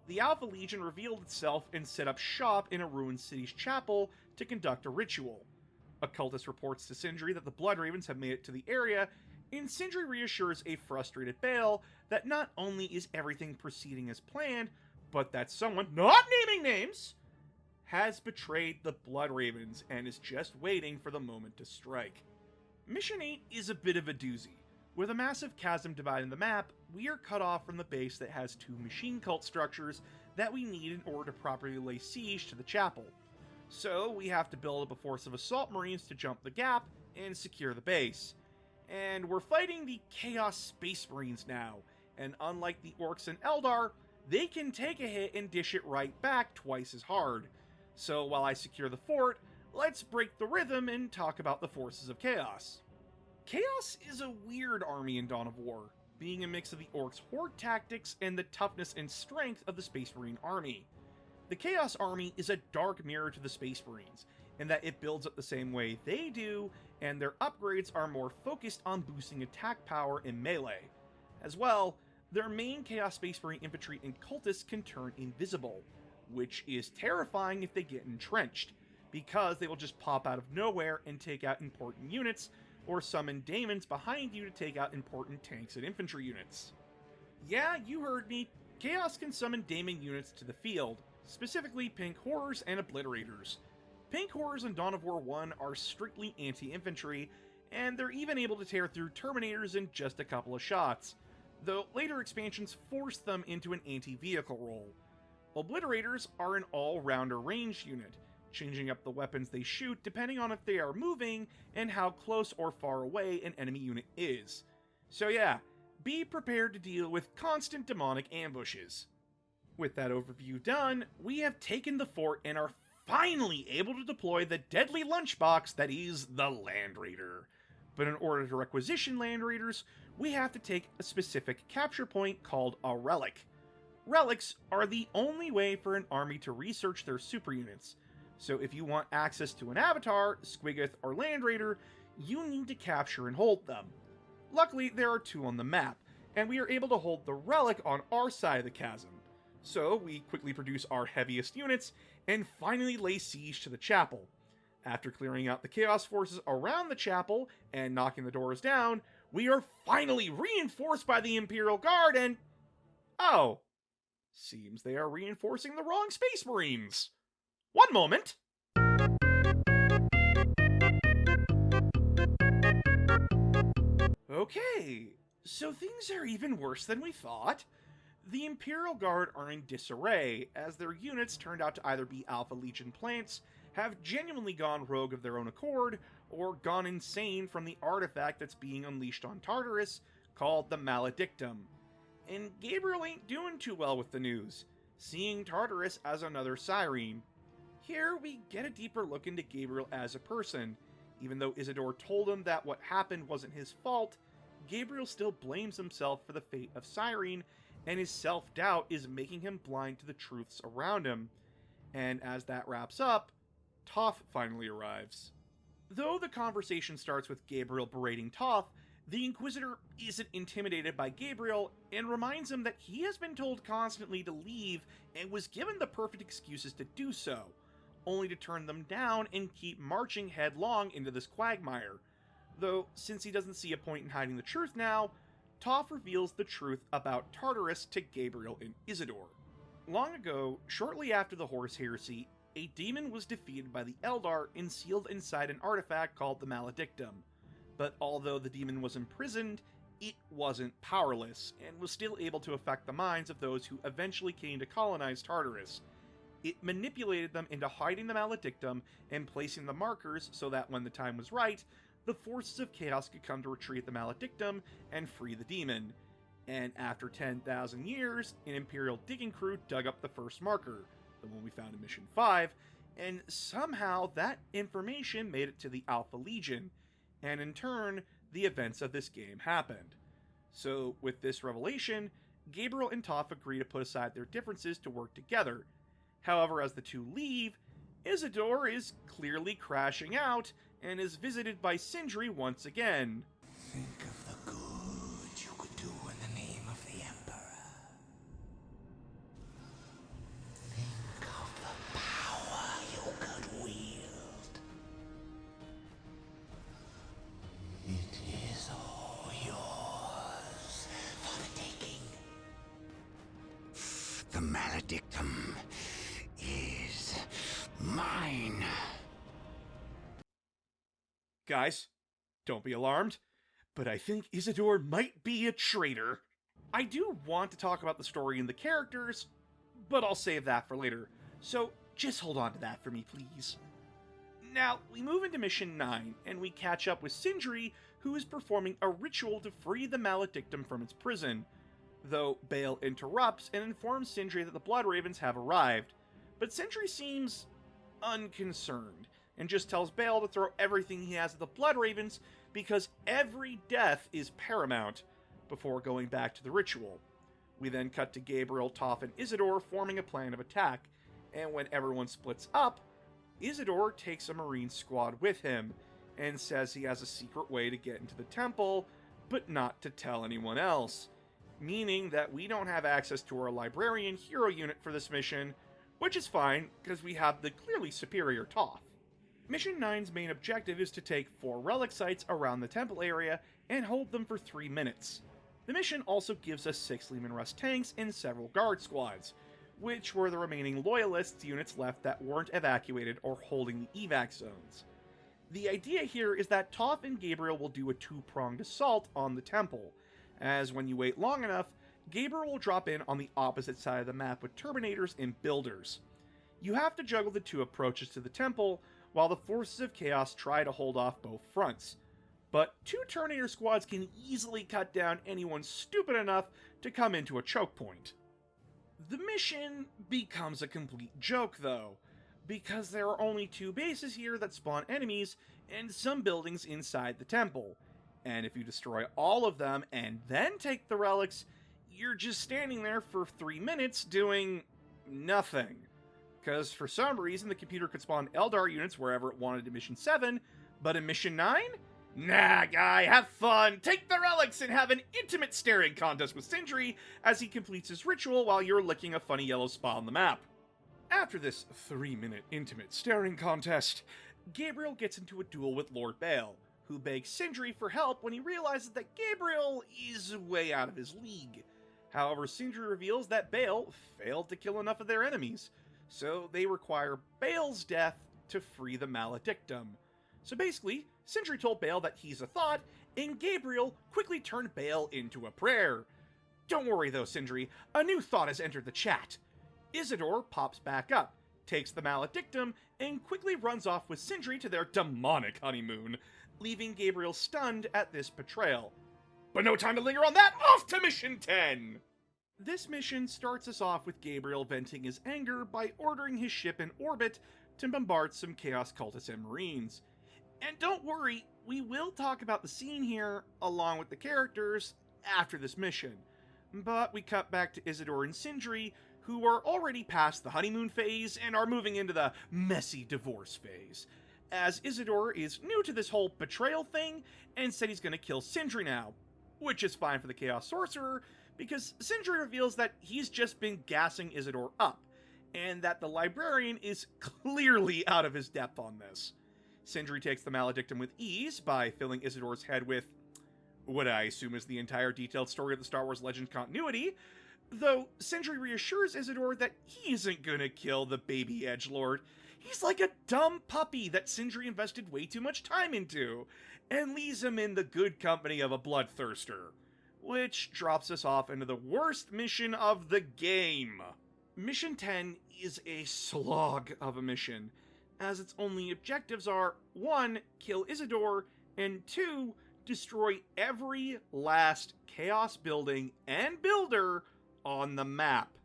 The Alpha Legion revealed itself and set up shop in a ruined city's chapel to conduct a ritual. A cultist reports to Sindri that the Blood Ravens have made it to the area, and Sindri reassures a frustrated Bale that not only is everything proceeding as planned, but that someone, not naming names, has betrayed the Blood Ravens and is just waiting for the moment to strike. Mission 8 is a bit of a doozy. With a massive chasm dividing the map, we are cut off from the base that has 2 machine cult structures that we need in order to properly lay siege to the chapel. So we have to build up a force of assault marines to jump the gap and secure the base. And we're fighting the Chaos Space Marines now, and unlike the Orcs and Eldar, they can take a hit and dish it right back twice as hard. So while I secure the fort, let's break the rhythm and talk about the forces of Chaos. Chaos is a weird army in Dawn of War, being a mix of the Orcs' horde tactics and the toughness and strength of the Space Marine army. The Chaos army is a dark mirror to the Space Marines, in that it builds up the same way they do, and their upgrades are more focused on boosting attack power and melee. As well, their main Chaos Space Marine infantry and cultists can turn invisible, which is terrifying if they get entrenched, because they will just pop out of nowhere and take out important units, or summon daemons behind you to take out important tanks and infantry units. Yeah, you heard me, Chaos can summon daemon units to the field, specifically Pink Horrors and Obliterators. Pink Horrors in Dawn of War 1 are strictly anti-infantry, and they're even able to tear through Terminators in just a couple of shots, though later expansions force them into an anti-vehicle role. Obliterators are an all-rounder ranged unit, changing up the weapons they shoot depending on if they are moving and how close or far away an enemy unit is. So yeah, be prepared to deal with constant demonic ambushes. With that overview done, we have taken the fort and are finally able to deploy the deadly lunchbox that is the Land Raider. But in order to requisition Land Raiders, we have to take a specific capture point called a relic. Relics are the only way for an army to research their super units, So if you want access to an avatar, Squiggoth, or Land Raider, you need to capture and hold them. Luckily, there are 2 on the map, and we are able to hold the relic on our side of the chasm. So we quickly produce our heaviest units and finally lay siege to the chapel. After clearing out the Chaos forces around the chapel and knocking the doors down, we are finally reinforced by the Imperial Guard and... oh, seems they are reinforcing the wrong Space Marines. One moment. Okay, so things are even worse than we thought. The Imperial Guard are in disarray, as their units turned out to either be Alpha Legion plants, have genuinely gone rogue of their own accord, or gone insane from the artifact that's being unleashed on Tartarus, called the Maledictum. And Gabriel ain't doing too well with the news, seeing Tartarus as another Cyrene. Here we get a deeper look into Gabriel as a person. Even though Isidore told him that what happened wasn't his fault, Gabriel still blames himself for the fate of Cyrene, and his self-doubt is making him blind to the truths around him. And as that wraps up, Toph finally arrives. Though the conversation starts with Gabriel berating Toph, the Inquisitor isn't intimidated by Gabriel and reminds him that he has been told constantly to leave and was given the perfect excuses to do so, only to turn them down and keep marching headlong into this quagmire. Though, since he doesn't see a point in hiding the truth now, Toph reveals the truth about Tartarus to Gabriel and Isidore. Long ago, shortly after the Horus Heresy, a demon was defeated by the Eldar and sealed inside an artifact called the Maledictum. But although the demon was imprisoned, it wasn't powerless, and was still able to affect the minds of those who eventually came to colonize Tartarus. It manipulated them into hiding the Maledictum and placing the markers so that when the time was right, the forces of chaos could come to retrieve the Maledictum and free the demon. And after 10,000 years, an Imperial digging crew dug up the first marker, the one we found in Mission 5, and somehow that information made it to the Alpha Legion, and in turn, the events of this game happened. So, with this revelation, Gabriel and Toph agree to put aside their differences to work together. However, as the two leave, Isidore is clearly crashing out and is visited by Sindri once again. Think of the good you could do in the name of the Emperor. Think of the power you could wield. It is all yours for the taking. The Maledictum is mine. Guys, don't be alarmed, but I think Isidore might be a traitor. I do want to talk about the story and the characters, but I'll save that for later, so just hold on to that for me, please. Now, we move into Mission 9, and we catch up with Sindri, who is performing a ritual to free the Maledictum from its prison, though Bale interrupts and informs Sindri that the Blood Ravens have arrived, but Sindri seems unconcerned, and just tells Bale to throw everything he has at the Blood Ravens because every death is paramount, before going back to the ritual. We then cut to Gabriel, Toph, and Isidore forming a plan of attack, and when everyone splits up, Isidore takes a Marine squad with him, and says he has a secret way to get into the temple, but not to tell anyone else, meaning that we don't have access to our Librarian hero unit for this mission, which is fine, because we have the clearly superior Toph. Mission 9's main objective is to take 4 relic sites around the temple area and hold them for 3 minutes. The mission also gives us 6 Leman Russ tanks and several guard squads, which were the remaining loyalists units left that weren't evacuated or holding the evac zones. The idea here is that Toph and Gabriel will do a 2-pronged assault on the temple, as when you wait long enough, Gabriel will drop in on the opposite side of the map with Terminators and Builders. You have to juggle the 2 approaches to the temple, while the forces of chaos try to hold off both fronts. But 2 Terminator squads can easily cut down anyone stupid enough to come into a choke point. The mission becomes a complete joke, though, because there are only 2 bases here that spawn enemies and some buildings inside the temple, and if you destroy all of them and then take the relics, you're just standing there for 3 minutes doing nothing. because for some reason the computer could spawn Eldar units wherever it wanted in Mission 7, but in Mission 9? Nah, guy, have fun! Take the relics and have an intimate staring contest with Sindri as he completes his ritual while you're licking a funny yellow spot on the map. After this 3-minute intimate staring contest, Gabriel gets into a duel with Lord Bael, who begs Sindri for help when he realizes that Gabriel is way out of his league. However, Sindri reveals that Bael failed to kill enough of their enemies, so they require Bael's death to free the Maledictum. So basically, Sindri told Bael that he's a thought, and Gabriel quickly turned Bael into a prayer. Don't worry though, Sindri, a new thought has entered the chat. Isidore pops back up, takes the Maledictum, and quickly runs off with Sindri to their demonic honeymoon, leaving Gabriel stunned at this betrayal. But no time to linger on that, off to Mission 10! This mission starts us off with Gabriel venting his anger by ordering his ship in orbit to bombard some Chaos Cultists and Marines. And don't worry, we will talk about the scene here, along with the characters, after this mission. But we cut back to Isidore and Sindri, who are already past the honeymoon phase and are moving into the messy divorce phase, as Isidore is new to this whole betrayal thing and said he's going to kill Sindri now, which is fine for the Chaos Sorcerer, because Sindri reveals that he's just been gassing Isidore up, and that the Librarian is clearly out of his depth on this. Sindri takes the Maledictum with ease by filling Isidore's head with what I assume is the entire detailed story of the Star Wars Legends continuity, though Sindri reassures Isidore that he isn't gonna kill the baby edgelord. He's like a dumb puppy that Sindri invested way too much time into, and leaves him in the good company of a bloodthirster. Which drops us off into the worst mission of the game. Mission 10 is a slog of a mission, as its only objectives are 1. Kill Isidore, and 2. Destroy every last Chaos building and builder on the map.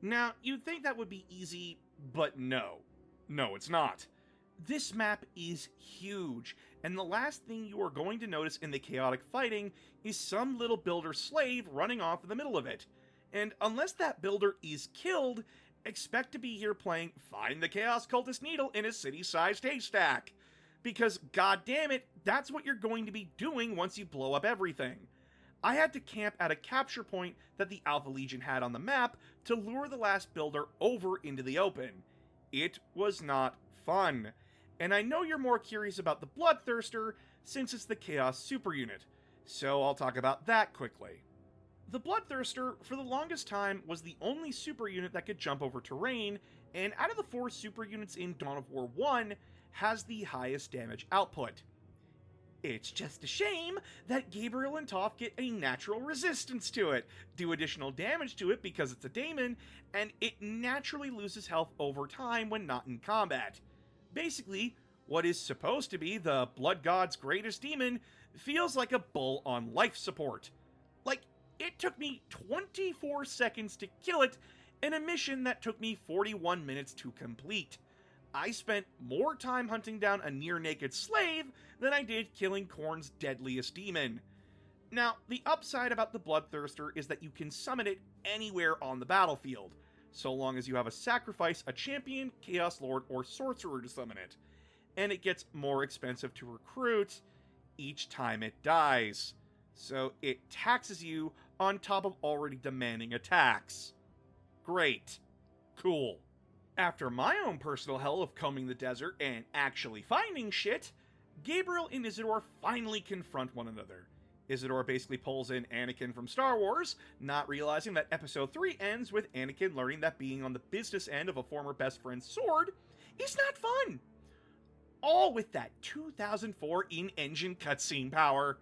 Now, you'd think that would be easy, but no. No, it's not. This map is huge, and the last thing you are going to notice in the chaotic fighting is some little builder slave running off in the middle of it. And unless that builder is killed, expect to be here playing Find the Chaos Cultist Needle in a city-sized haystack. Because, goddammit, that's what you're going to be doing once you blow up everything. I had to camp at a capture point that the Alpha Legion had on the map to lure the last builder over into the open. It was not fun. And I know you're more curious about the Bloodthirster, since it's the Chaos Super Unit, so I'll talk about that quickly. The Bloodthirster, for the longest time, was the only super unit that could jump over terrain, and out of the 4 super units in Dawn of War 1, has the highest damage output. It's just a shame that Gabriel and Toph get a natural resistance to it, do additional damage to it because it's a daemon, and it naturally loses health over time when not in combat. Basically, what is supposed to be the Blood God's greatest demon feels like a bull on life support. Like, it took me 24 seconds to kill it in a mission that took me 41 minutes to complete. I spent more time hunting down a near-naked slave than I did killing Khorne's deadliest demon. Now, the upside about the Bloodthirster is that you can summon it anywhere on the battlefield, so long as you have a sacrifice, a champion, Chaos Lord, or Sorcerer to summon it. And it gets more expensive to recruit each time it dies. So it taxes you on top of already demanding attacks. Great. Cool. After my own personal hell of combing the desert and actually finding shit, Gabriel and Isidore finally confront one another. Isidore basically pulls in Anakin from Star Wars, not realizing that Episode 3 ends with Anakin learning that being on the business end of a former best friend's sword is not fun. All with that 2004 in-engine cutscene power.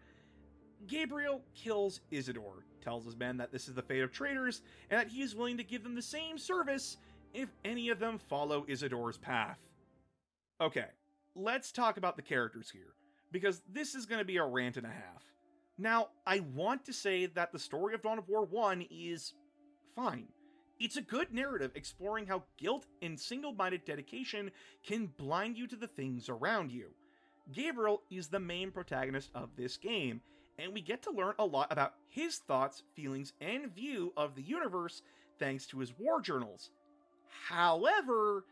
Gabriel kills Isidore, tells his men that this is the fate of traitors, and that he is willing to give them the same service if any of them follow Isidore's path. Okay, let's talk about the characters here, because this is going to be a rant and a half. Now, I want to say that the story of Dawn of War 1 is fine. It's a good narrative exploring how guilt and single-minded dedication can blind you to the things around you. Gabriel is the main protagonist of this game, and we get to learn a lot about his thoughts, feelings, and view of the universe thanks to his war journals. However,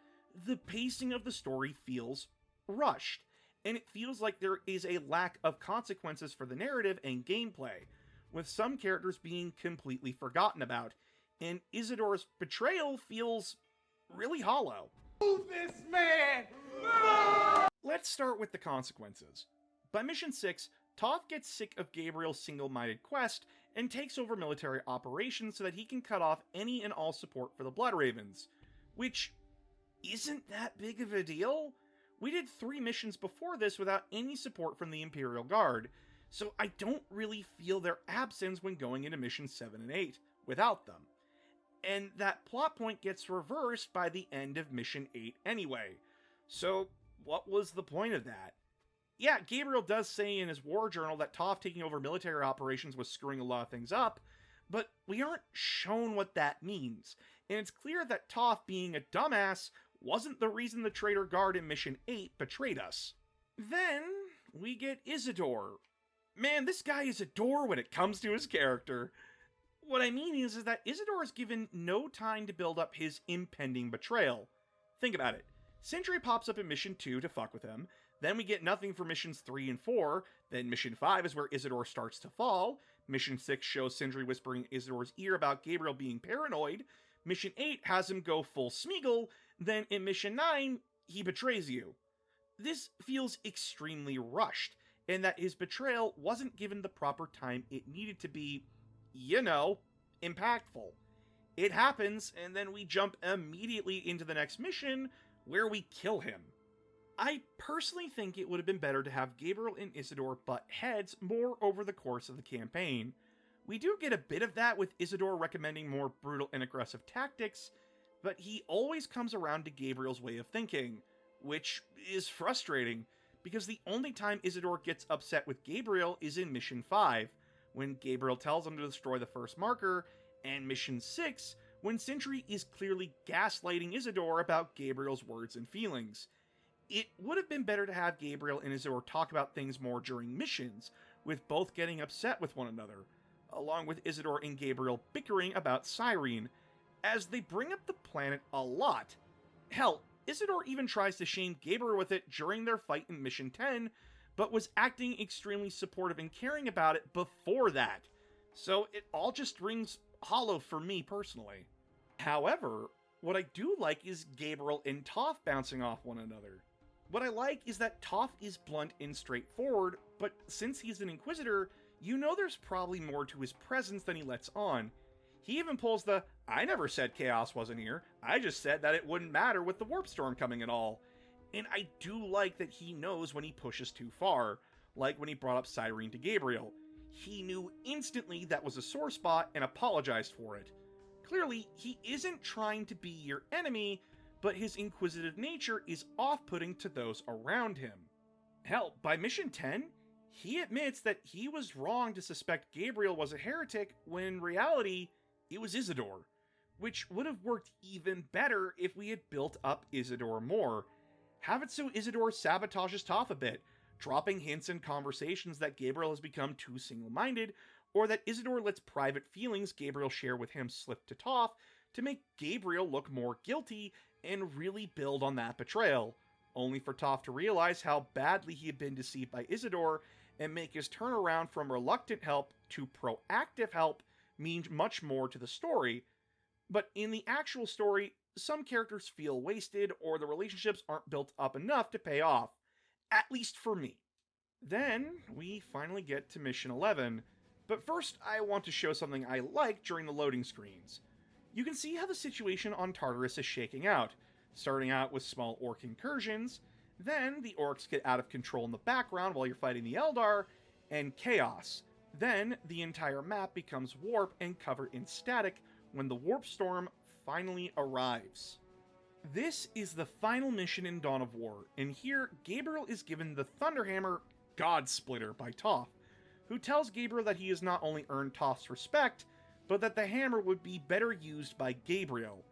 the pacing of the story feels rushed, and it feels like there is a lack of consequences for the narrative and gameplay, with some characters being completely forgotten about, and Isidore's betrayal feels really hollow. Move this man! Let's start with the consequences. By Mission 6, Toph gets sick of Gabriel's single-minded quest and takes over military operations so that he can cut off any and all support for the Blood Ravens, which isn't that big of a deal. We did 3 missions before this without any support from the Imperial Guard, so I don't really feel their absence when going into Mission 7 and 8 without them. And that plot point gets reversed by the end of Mission 8 anyway. So, what was the point of that? Yeah, Gabriel does say in his war journal that Toph taking over military operations was screwing a lot of things up, but we aren't shown what that means, and it's clear that Toph being a dumbass wasn't the reason the traitor guard in Mission 8 betrayed us. Then, we get Isidore. Man, this guy is a door when it comes to his character. What I mean is that Isidore is given no time to build up his impending betrayal. Think about it. Sindri pops up in Mission 2 to fuck with him, then we get nothing for Missions 3 and 4, then Mission 5 is where Isidore starts to fall, Mission 6 shows Sindri whispering in Isidore's ear about Gabriel being paranoid, Mission 8 has him go full Smeagol, then in Mission 9, he betrays you. This feels extremely rushed, and that his betrayal wasn't given the proper time it needed to be, impactful. It happens, and then we jump immediately into the next mission, where we kill him. I personally think it would have been better to have Gabriel and Isidore butt heads more over the course of the campaign. We do get a bit of that with Isidore recommending more brutal and aggressive tactics, but he always comes around to Gabriel's way of thinking, which is frustrating, because the only time Isidore gets upset with Gabriel is in Mission 5, when Gabriel tells him to destroy the first marker, and Mission 6, when Sindri is clearly gaslighting Isidore about Gabriel's words and feelings. It would have been better to have Gabriel and Isidore talk about things more during missions, with both getting upset with one another, along with Isidore and Gabriel bickering about Cyrene, as they bring up the planet a lot. Hell, Isidore even tries to shame Gabriel with it during their fight in Mission 10, but was acting extremely supportive and caring about it before that. So it all just rings hollow for me personally. However, what I do like is Gabriel and Toph bouncing off one another. What I like is that Toph is blunt and straightforward, but since he's an Inquisitor, you know there's probably more to his presence than he lets on. He even pulls the, I never said Chaos wasn't here, I just said that it wouldn't matter with the Warp Storm coming and all. And I do like that he knows when he pushes too far, like when he brought up Cyrene to Gabriel. He knew instantly that was a sore spot and apologized for it. Clearly, he isn't trying to be your enemy, but his inquisitive nature is off-putting to those around him. Hell, by Mission 10, he admits that he was wrong to suspect Gabriel was a heretic when in reality, it was Isidore, which would have worked even better if we had built up Isidore more. Have it so Isidore sabotages Toph a bit, dropping hints and conversations that Gabriel has become too single-minded, or that Isidore lets private feelings Gabriel share with him slip to Toph to make Gabriel look more guilty and really build on that betrayal, only for Toph to realize how badly he had been deceived by Isidore and make his turnaround from reluctant help to proactive help mean much more to the story. But in the actual story, some characters feel wasted or the relationships aren't built up enough to pay off, at least for me. Then we finally get to Mission 11, but first I want to show something I like during the loading screens. You can see how the situation on Tartarus is shaking out, starting out with small orc incursions, then the orcs get out of control in the background while you're fighting the Eldar, and chaos. Then the entire map becomes warp and covered in static when the Warp Storm finally arrives. This is the final mission in Dawn of War, and here Gabriel is given the Thunderhammer God Splitter by Toph, who tells Gabriel that he has not only earned Toph's respect, but that the hammer would be better used by Gabriel.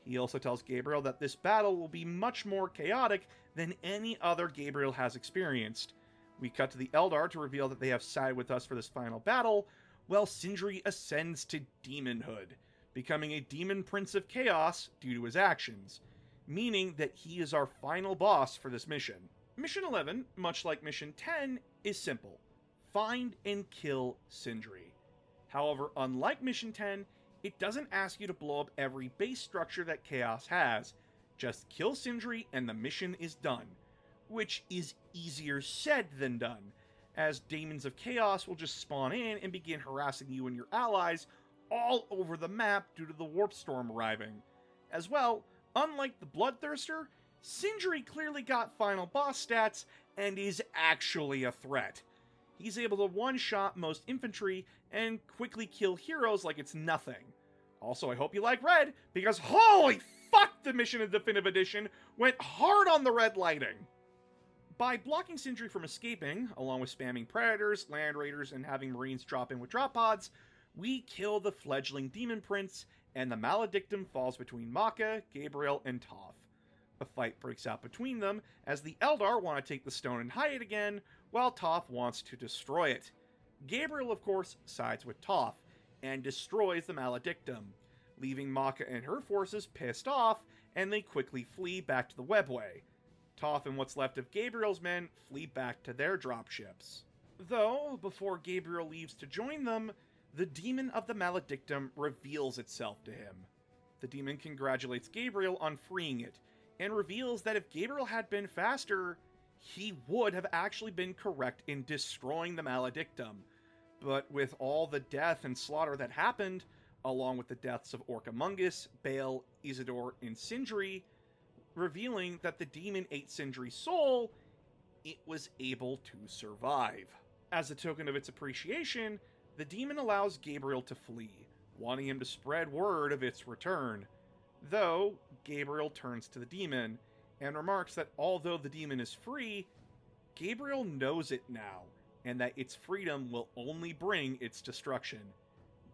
He also tells Gabriel that this battle will be much more chaotic than any other Gabriel has experienced. We cut to the Eldar to reveal that they have sided with us for this final battle, while Sindri ascends to demonhood, becoming a Demon Prince of Chaos due to his actions, meaning that he is our final boss for this mission. Mission 11, much like Mission 10, is simple. Find and kill Sindri. However, unlike Mission 10, it doesn't ask you to blow up every base structure that Chaos has. Just kill Sindri and the mission is done, which is easier said than done, as Demons of Chaos will just spawn in and begin harassing you and your allies all over the map due to the warp storm arriving. As well, unlike the Bloodthirster, Sindri clearly got final boss stats and is actually a threat. He's able to one-shot most infantry and quickly kill heroes like it's nothing. Also, I hope you like red, because holy fuck, the mission in Definitive Edition went hard on the red lighting! By blocking Sindri from escaping, along with spamming Predators, Land Raiders, and having Marines drop in with drop pods, we kill the fledgling Demon Prince, and the Maledictum falls between Maka, Gabriel, and Toph. A fight breaks out between them, as the Eldar want to take the stone and hide it again, while Toph wants to destroy it. Gabriel, of course, sides with Toph, and destroys the Maledictum, leaving Maka and her forces pissed off, and they quickly flee back to the Webway. Toph and what's left of Gabriel's men flee back to their dropships. Though, before Gabriel leaves to join them, the demon of the Maledictum reveals itself to him. The demon congratulates Gabriel on freeing it, and reveals that if Gabriel had been faster, he would have actually been correct in destroying the Maledictum. But with all the death and slaughter that happened, along with the deaths of Orcamungus, Bale, Isidore, and Sindri, revealing that the demon ate Sindri's soul, it was able to survive. As a token of its appreciation, the demon allows Gabriel to flee, wanting him to spread word of its return. Though, Gabriel turns to the demon, and remarks that although the demon is free, Gabriel knows it now, and that its freedom will only bring its destruction.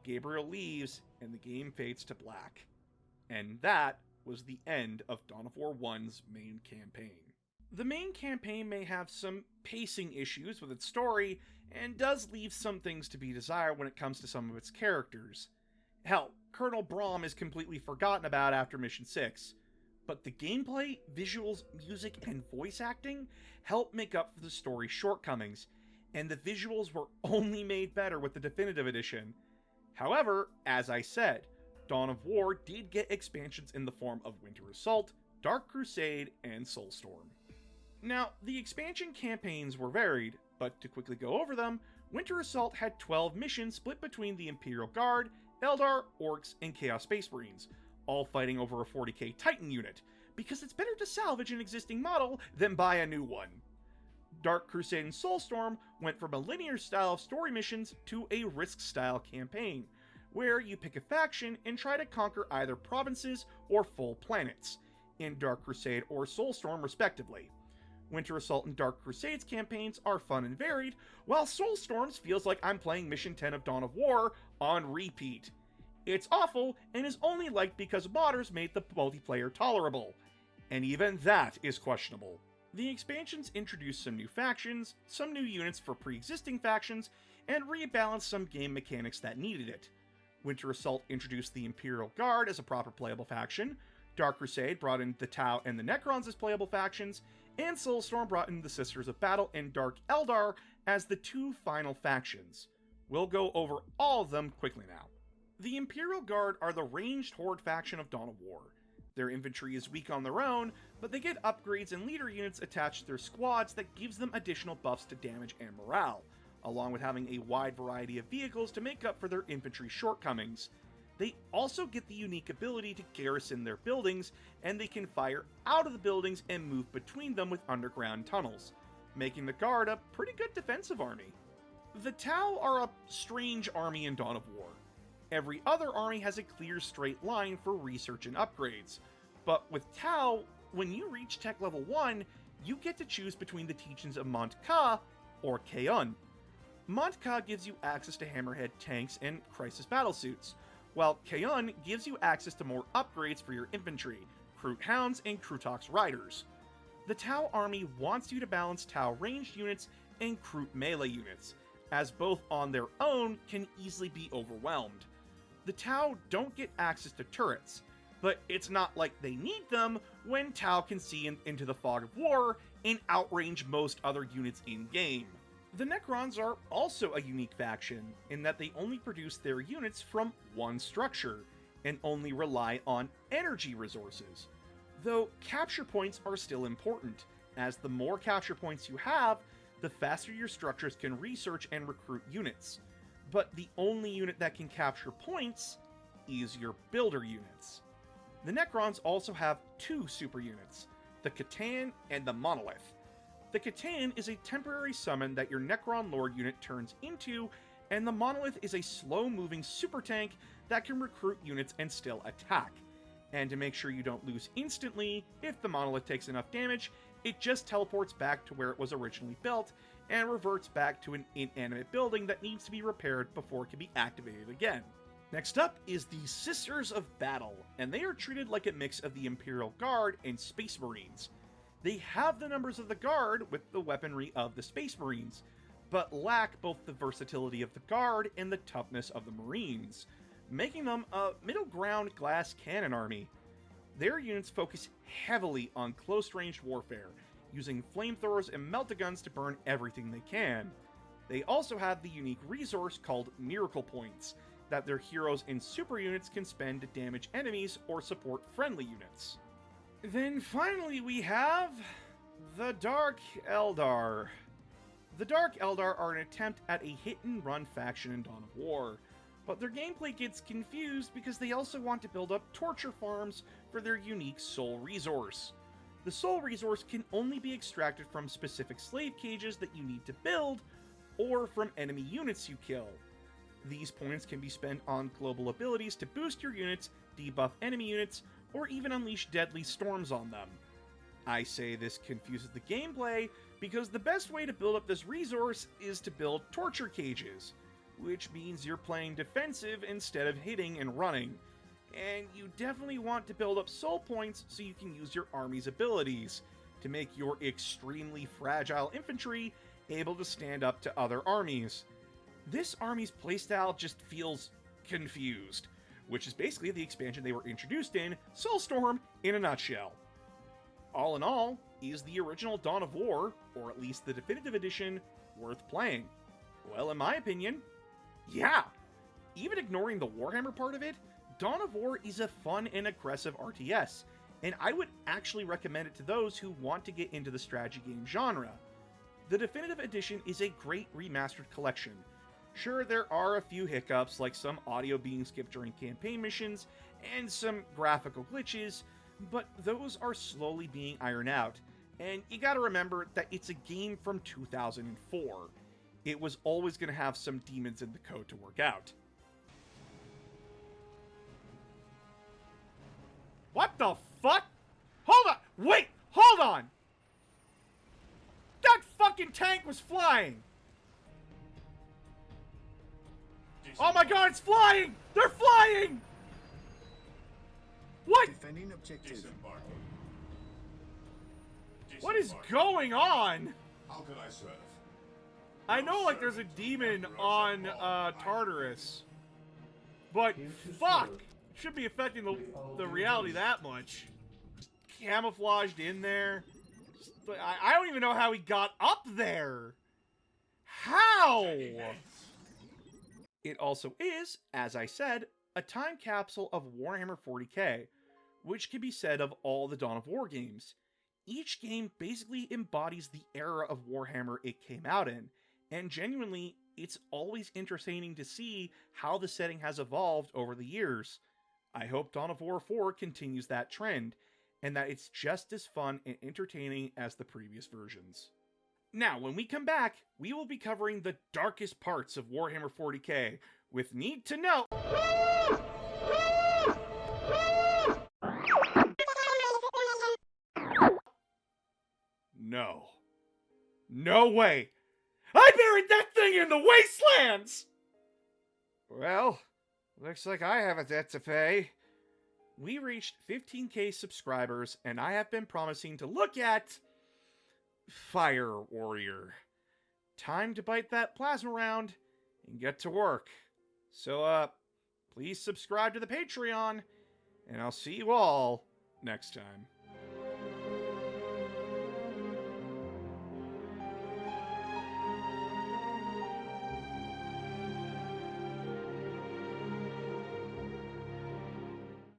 Gabriel leaves, and the game fades to black. And that was the end of Dawn of War 1's main campaign. The main campaign may have some pacing issues with its story, and does leave some things to be desired when it comes to some of its characters. Hell, Colonel Braum is completely forgotten about after Mission 6, but the gameplay, visuals, music, and voice acting help make up for the story's shortcomings, and the visuals were only made better with the Definitive Edition. However, as I said, Dawn of War did get expansions in the form of Winter Assault, Dark Crusade, and Soulstorm. Now, the expansion campaigns were varied, but to quickly go over them, Winter Assault had 12 missions split between the Imperial Guard, Eldar, Orcs, and Chaos Space Marines, all fighting over a 40k Titan unit, because it's better to salvage an existing model than buy a new one. Dark Crusade and Soulstorm went from a linear style of story missions to a Risk-style campaign, where you pick a faction and try to conquer either provinces or full planets, in Dark Crusade or Soulstorm respectively. Winter Assault and Dark Crusade's campaigns are fun and varied, while Soulstorm's feels like I'm playing Mission 10 of Dawn of War on repeat. It's awful, and is only liked because modders made the multiplayer tolerable, and even that is questionable. The expansions introduced some new factions, some new units for pre-existing factions, and rebalanced some game mechanics that needed it. Winter Assault introduced the Imperial Guard as a proper playable faction, Dark Crusade brought in the Tau and the Necrons as playable factions, and Soulstorm brought in the Sisters of Battle and Dark Eldar as the two final factions. We'll go over all of them quickly now. The Imperial Guard are the ranged horde faction of Dawn of War. Their infantry is weak on their own, but they get upgrades and leader units attached to their squads that gives them additional buffs to damage and morale, along with having a wide variety of vehicles to make up for their infantry shortcomings. They also get the unique ability to garrison their buildings, and they can fire out of the buildings and move between them with underground tunnels, making the Guard a pretty good defensive army. The Tau are a strange army in Dawn of War. Every other army has a clear straight line for research and upgrades, but with Tau, when you reach tech level 1, you get to choose between the teachings of Mont Ka or Keon. Mont Ka gives you access to Hammerhead tanks and Crisis battlesuits, while Keon gives you access to more upgrades for your infantry, Kroot Hounds, and Krutox Riders. The Tau army wants you to balance Tau ranged units and Kroot melee units, as both on their own can easily be overwhelmed. The The Tau don't get access to turrets, but it's not like they need them when Tau can see into the fog of war and outrange most other units in-game. The Necrons are also a unique faction in that they only produce their units from one structure and only rely on energy resources. Though capture points are still important, as the more capture points you have, the faster your structures can research and recruit units. But the only unit that can capture points is your builder units. The Necrons also have two super units, the Catan and the Monolith. The Catan is a temporary summon that your Necron Lord unit turns into, and the Monolith is a slow-moving super tank that can recruit units and still attack. And to make sure you don't lose instantly, if the Monolith takes enough damage, it just teleports back to where it was originally built, and reverts back to an inanimate building that needs to be repaired before it can be activated again. Next up is the Sisters of Battle, and they are treated like a mix of the Imperial Guard and Space Marines. They have the numbers of the Guard with the weaponry of the Space Marines, but lack both the versatility of the Guard and the toughness of the Marines, making them a middle ground glass cannon army. Their units focus heavily on close-range warfare, using flamethrowers and meltaguns to burn everything they can. They also have the unique resource called Miracle Points, that their heroes and super units can spend to damage enemies or support friendly units. Then finally we have the Dark Eldar. The Dark Eldar are an attempt at a hit-and-run faction in Dawn of War, but their gameplay gets confused because they also want to build up torture farms for their unique soul resource. The soul resource can only be extracted from specific slave cages that you need to build, or from enemy units you kill. These points can be spent on global abilities to boost your units, debuff enemy units, or even unleash deadly storms on them. I say this confuses the gameplay because the best way to build up this resource is to build torture cages, which means you're playing defensive instead of hitting and running, and you definitely want to build up soul points so you can use your army's abilities to make your extremely fragile infantry able to stand up to other armies. This army's playstyle just feels confused, which is basically the expansion they were introduced in, Soulstorm, in a nutshell. All in all, is the original Dawn of War, or at least the definitive edition, worth playing? Well, in my opinion, yeah! Even ignoring the Warhammer part of it, Dawn of War is a fun and aggressive RTS, and I would actually recommend it to those who want to get into the strategy game genre. The definitive edition is a great remastered collection. Sure, there are a few hiccups, like some audio being skipped during campaign missions, and some graphical glitches, but those are slowly being ironed out, and you gotta remember that it's a game from 2004. It was always gonna have some demons in the code to work out. What the fuck? Hold on! Wait! Hold on! That fucking tank was flying! Oh my god, it's flying! They're flying! What? Defending objective. What is going on? How can I serve? I know, like, there's a demon on Tartarus, but fuck, it shouldn't be affecting the reality that much. Camouflaged in there. I don't even know how he got up there. How? It also is, as I said, a time capsule of Warhammer 40k, which can be said of all the Dawn of War games. Each game basically embodies the era of Warhammer it came out in, and genuinely, it's always entertaining to see how the setting has evolved over the years. I hope Dawn of War 4 continues that trend, and that it's just as fun and entertaining as the previous versions. Now, when we come back, we will be covering the darkest parts of Warhammer 40k, with Need to Know... No. No way! I buried that thing in the wastelands! Well, looks like I have a debt to pay. We reached 15k subscribers, and I have been promising to look at... Fire Warrior. Time to bite that plasma round and get to work. So, please subscribe to the Patreon, and I'll see you all next time.